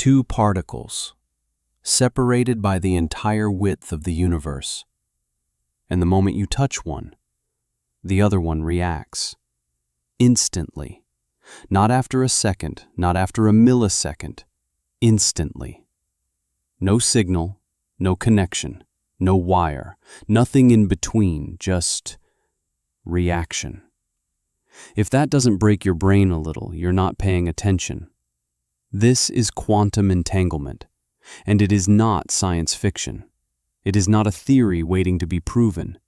Two particles, separated by the entire width of the universe. And the moment you touch one, the other one reacts. Instantly. Not after a second, not after a millisecond. Instantly. No signal, no connection, no wire, nothing in between, just reaction. If that doesn't break your brain a little, you're not paying attention. This is quantum entanglement, and it is not science fiction. It is not a theory waiting to be proven.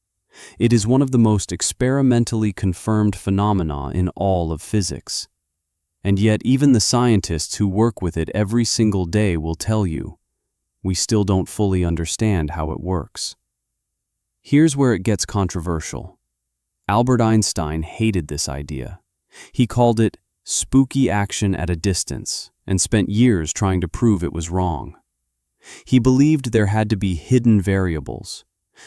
It is one of the most experimentally confirmed phenomena in all of physics. And yet even the scientists who work with it every single day will tell you, we still don't fully understand how it works. Here's where it gets controversial. Albert Einstein hated this idea. He called it spooky action at a distance and spent years trying to prove it was wrong. He believed there had to be hidden variables,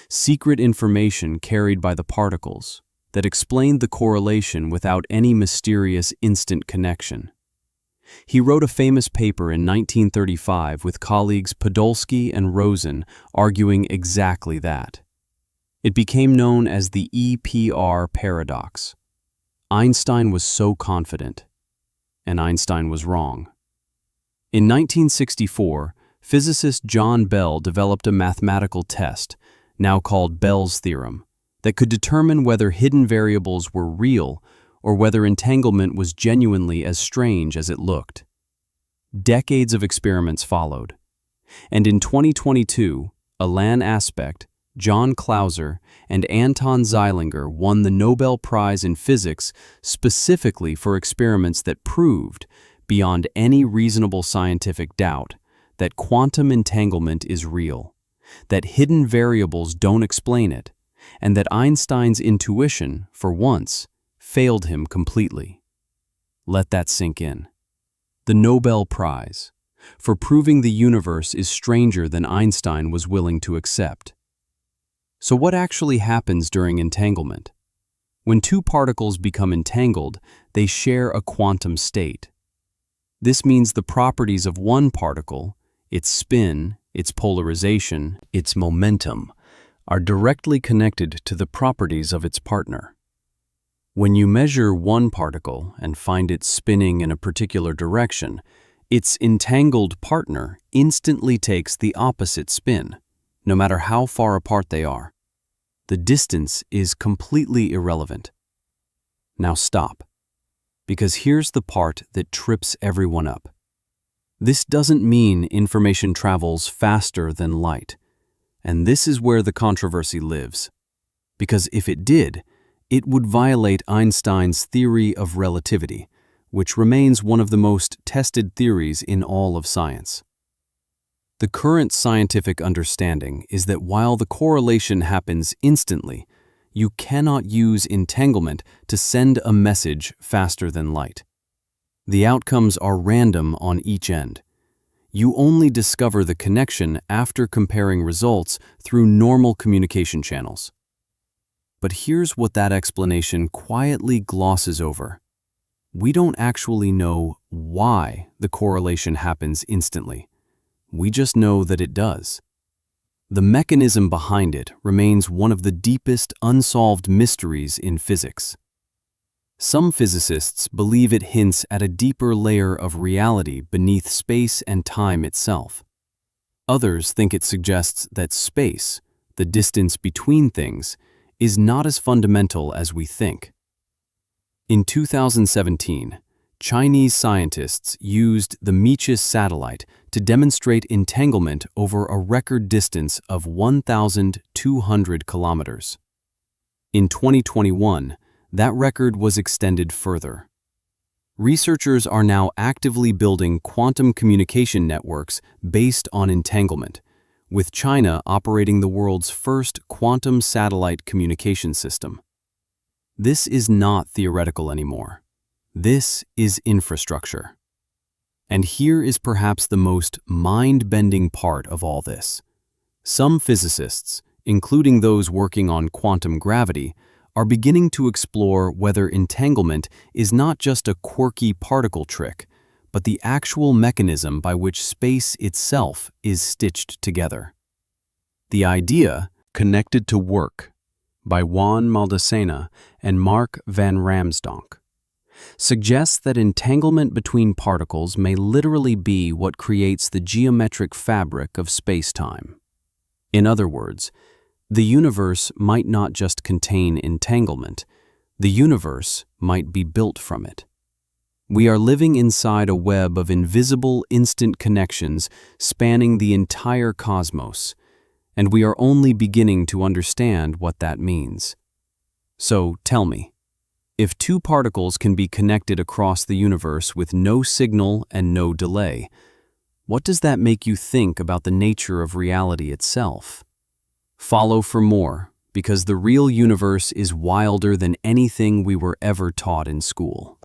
secret information carried by the particles, that explained the correlation without any mysterious instant connection. He wrote a famous paper in 1935 with colleagues Podolsky and Rosen arguing exactly that. It became known as the EPR paradox. Einstein was so confident, and Einstein was wrong. In 1964, physicist John Bell developed a mathematical test, now called Bell's theorem, that could determine whether hidden variables were real or whether entanglement was genuinely as strange as it looked. Decades of experiments followed, and in 2022, Alain Aspect, John Clauser, and Anton Zeilinger won the Nobel Prize in Physics specifically for experiments that proved, beyond any reasonable scientific doubt, that quantum entanglement is real, that hidden variables don't explain it, and that Einstein's intuition, for once, failed him completely. Let that sink in. The Nobel Prize, for proving the universe is stranger than Einstein was willing to accept. So what actually happens during entanglement? When two particles become entangled, they share a quantum state. This means the properties of one particle, its spin, its polarization, its momentum, are directly connected to the properties of its partner. When you measure one particle and find it spinning in a particular direction, its entangled partner instantly takes the opposite spin, no matter how far apart they are. The distance is completely irrelevant. Now stop, because here's the part that trips everyone up. This doesn't mean information travels faster than light, and this is where the controversy lives. Because if it did, it would violate Einstein's theory of relativity, which remains one of the most tested theories in all of science. The current scientific understanding is that while the correlation happens instantly, you cannot use entanglement to send a message faster than light. The outcomes are random on each end. You only discover the connection after comparing results through normal communication channels. But here's what that explanation quietly glosses over. We don't actually know why the correlation happens instantly. We just know that it does. The mechanism behind it remains one of the deepest unsolved mysteries in physics. Some physicists believe it hints at a deeper layer of reality beneath space and time itself. Others think it suggests that space, the distance between things, is not as fundamental as we think. In 2017, Chinese scientists used the Meaches satellite to demonstrate entanglement over a record distance of 1,200 kilometers. In 2021, that record was extended further. Researchers are now actively building quantum communication networks based on entanglement, with China operating the world's first quantum satellite communication system. This is not theoretical anymore. This is infrastructure. And here is perhaps the most mind-bending part of all this. Some physicists, including those working on quantum gravity, are beginning to explore whether entanglement is not just a quirky particle trick, but the actual mechanism by which space itself is stitched together. The idea, Connected to Work, by Juan Maldacena and Mark van Ramsdonk, suggests that entanglement between particles may literally be what creates the geometric fabric of space-time. In other words, the universe might not just contain entanglement, the universe might be built from it. We are living inside a web of invisible, instant connections spanning the entire cosmos, and we are only beginning to understand what that means. So tell me, if two particles can be connected across the universe with no signal and no delay, what does that make you think about the nature of reality itself? Follow for more, because the real universe is wilder than anything we were ever taught in school.